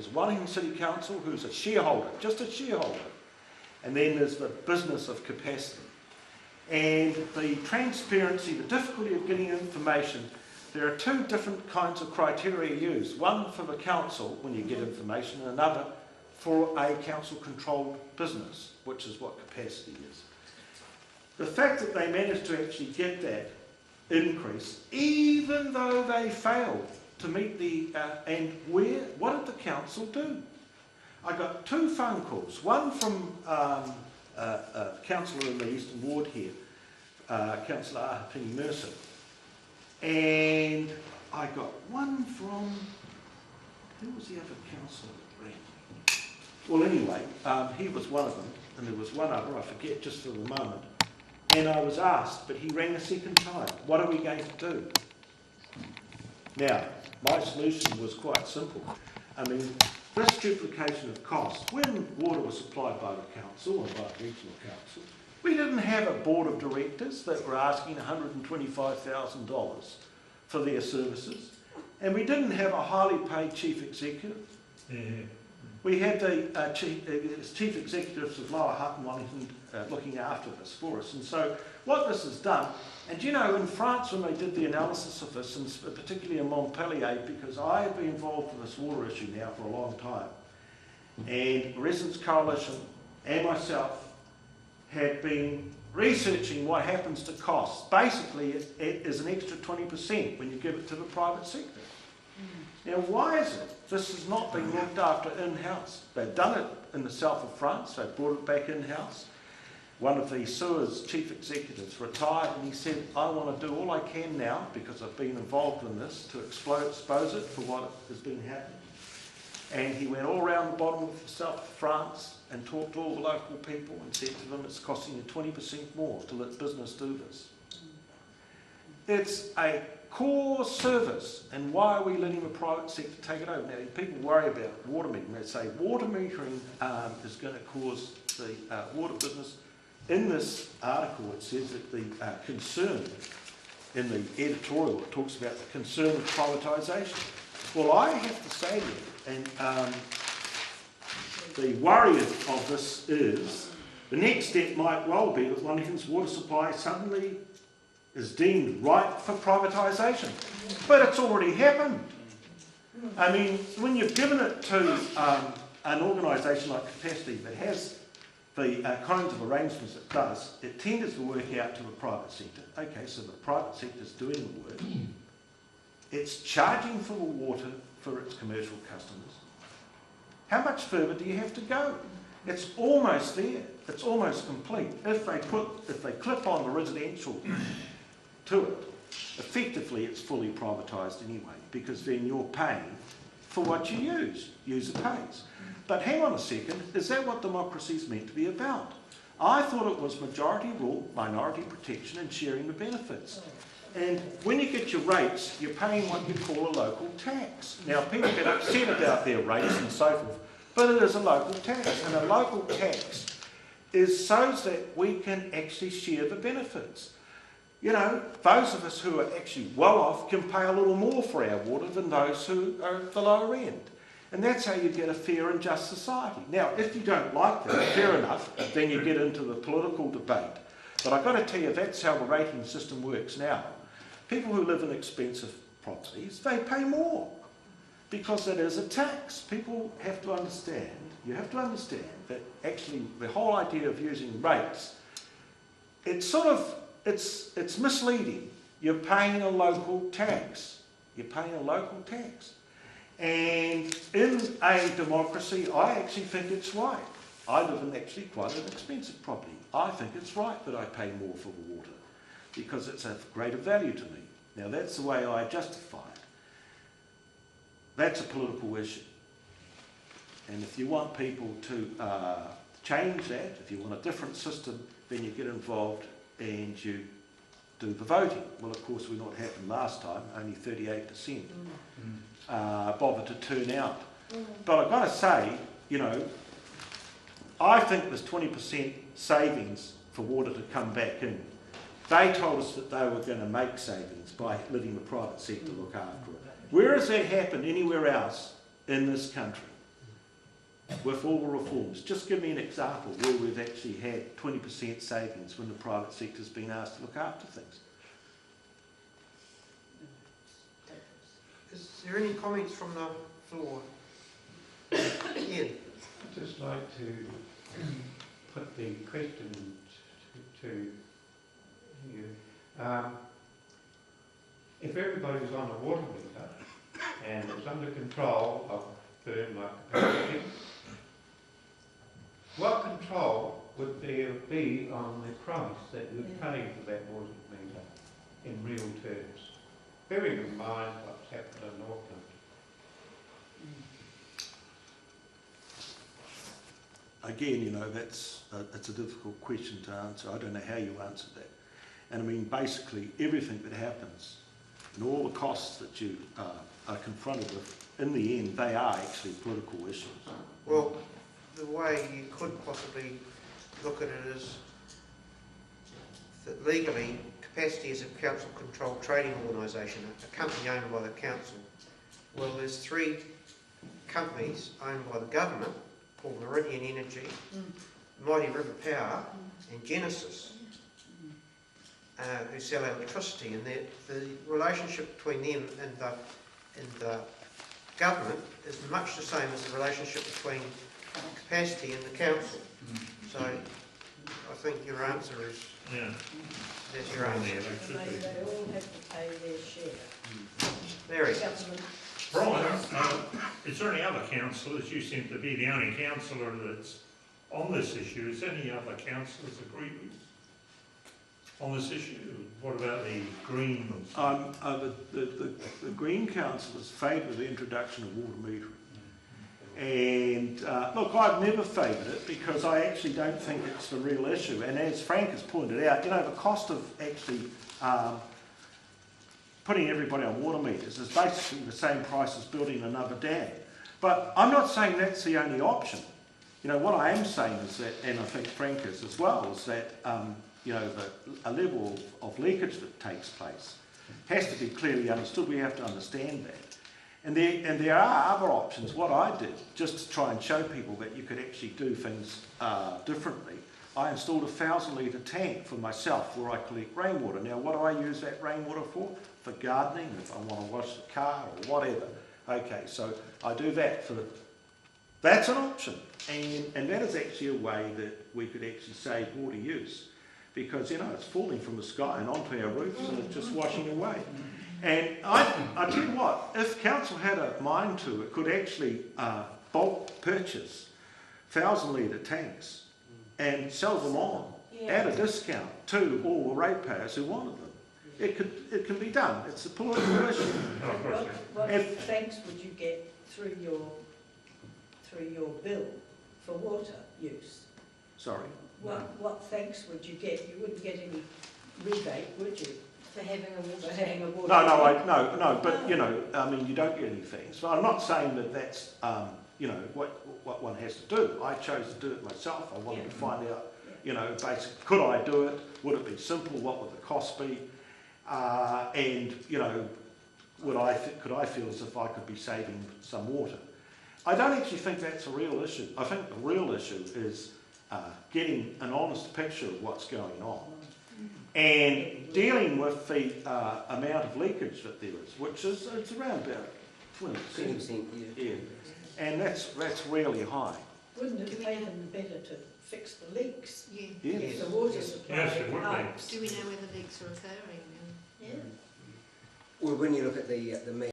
There's Wellington City Council, who's a shareholder, just a shareholder, and then there's the business of capacity. And the transparency, the difficulty of getting information, there are two different kinds of criteria used. One for the council when you get information, and another for a council-controlled business, which is what capacity is. The fact that they managed to actually get that increase, even though they failed to meet the, what did the council do? I got two phone calls, one from a councillor in the Eastern Ward here, Councillor Ahapini Mercer, and I got one from, who was the other councillor that rang? Well, anyway, he was one of them, and there was one other, I forget just for the moment, and I was asked, but he rang a second time, what are we going to do? Now, my solution was quite simple. I mean, this duplication of costs, when water was supplied by the council or by the regional council, we didn't have a board of directors that were asking $125,000 for their services, and we didn't have a highly paid chief executive. We had the chief executives of Lower Hutt and Wellington looking after this for us. And so what this has done, and you know, in France when they did the analysis of this, and particularly in Montpellier, because I have been involved with this water issue now for a long time, and Residents Coalition and myself had been researching what happens to costs. Basically, it is an extra 20% when you give it to the private sector. Now, why is it this has not been looked after in-house? They've done it in the south of France, they've brought it back in-house. One of the Suez chief executives retired and he said, I want to do all I can now, because I've been involved in this, to expose it for what has been happening. And he went all around the bottom of the south of France and talked to all the local people and said to them, it's costing you 20% more to let business do this. It's a core service, and why are we letting the private sector take it over? Now, people worry about water metering. They say water metering is going to cause the water business. In this article, it says that the concern, in the editorial, it talks about the concern of privatisation. Well, I have to say to you, and the worry of this is, the next step might well be that Wellington's water supply suddenly is deemed ripe for privatisation. But it's already happened. I mean, when you've given it to an organisation like Capacity that has the kinds of arrangements it does, it tends to work out to the private sector. Okay, so the private sector's doing the work. It's charging for the water for its commercial customers. How much further do you have to go? It's almost there. It's almost complete. If they clip on the residential to it, effectively it's fully privatised anyway, because then you're paying for what you use. User pays. But hang on a second, is that what democracy is meant to be about? I thought it was majority rule, minority protection and sharing the benefits. And when you get your rates, you're paying what you call a local tax. Now, people get upset about their rates and so forth, but it is a local tax, and a local tax is so that we can actually share the benefits. You know, those of us who are actually well off can pay a little more for our water than those who are at the lower end. And that's how you get a fair and just society. Now, if you don't like that, fair enough, then you get into the political debate. But I've got to tell you, that's how the rating system works now. People who live in expensive properties, they pay more because it is a tax. People have to understand, you have to understand that actually the whole idea of using rates, it's misleading. You're paying a local tax. You're paying a local tax. And in a democracy, I actually think it's right. I live in actually quite an expensive property. I think it's right that I pay more for the water because it's of greater value to me. Now that's the way I justify it. That's a political issue. And if you want people to change that, if you want a different system, then you get involved and you do the voting. Well, of course, we know what happened last time, only 38% bothered to turn out. But I've got to say, you know, I think there's 20% savings for water to come back in. They told us that they were going to make savings by letting the private sector look after it. Where has that happened anywhere else in this country? with all the reforms. Just give me an example where we've actually had 20% savings when the private sector's been asked to look after things. Is there any comments from the floor? Ian? I'd just like to put the question to you. If everybody's on a water meter and it's under control of firm like capacity, what control would there be on the price that you're paying for that water meter in real terms? Bearing in mind what's happened in Auckland. Again, you know, it's a difficult question to answer. I don't know how you answer that. And I mean, basically, everything that happens and all the costs that you are confronted with, in the end, they are actually political issues. Well, the way you could possibly look at it is that legally, Capacity is a council-controlled trading organisation, a company owned by the council. Well, there's 3 companies owned by the government, called Meridian Energy, Mighty River Power, and Genesis, who sell electricity. And the relationship between them and the government is much the same as the relationship between Capacity and the council. So I think your answer is that's your answer. They all have to pay their share. Mary. Brian, is there any other councillors? You seem to be the only councillor that's on this issue. Is any other councillors agree with on this issue? What about the Greens? The Green councillors favour the introduction of water metering. And look, I've never favoured it because I actually don't think it's the real issue. And as Frank has pointed out, you know, the cost of actually putting everybody on water meters is basically the same price as building another dam. But I'm not saying that's the only option. You know, what I am saying is that, and I think Frank is as well, is that, you know, a level of leakage that takes place has to be clearly understood. We have to understand that. And there are other options. What I did, just to try and show people that you could actually do things differently, I installed a 1,000 litre tank for myself where I collect rainwater. Now, what do I use that rainwater for? For gardening, if I want to wash the car or whatever. Okay, so I do that for that's an option. And that is actually a way that we could actually save water use. Because, you know, it's falling from the sky and onto our roofs and it's just washing away. And I tell you what, if council had a mind to, it could actually bulk purchase 1,000 litre tanks and sell them on at a discount to all the ratepayers who wanted them. It can be done. It's a political issue. What thanks would you get through your bill for water use? Sorry. What thanks would you get? You wouldn't get any rebate, would you? For having a water No, but you know, I mean, you don't get any things. So I'm not saying that that's, you know, what one has to do. I chose to do it myself. I wanted to find out, you know, basically, could I do it? Would it be simple? What would the cost be? And, you know, could I feel as if I could be saving some water? I don't actually think that's a real issue. I think the real issue is getting an honest picture of what's going on. And dealing with the amount of leakage that there is, which is it's around about 20%. Yeah. And that's really high. Wouldn't it pay them better to fix the leaks? Yeah. Yes. The water supply helps. Do we know whether leaks are occurring? Yeah. Well, when you look at the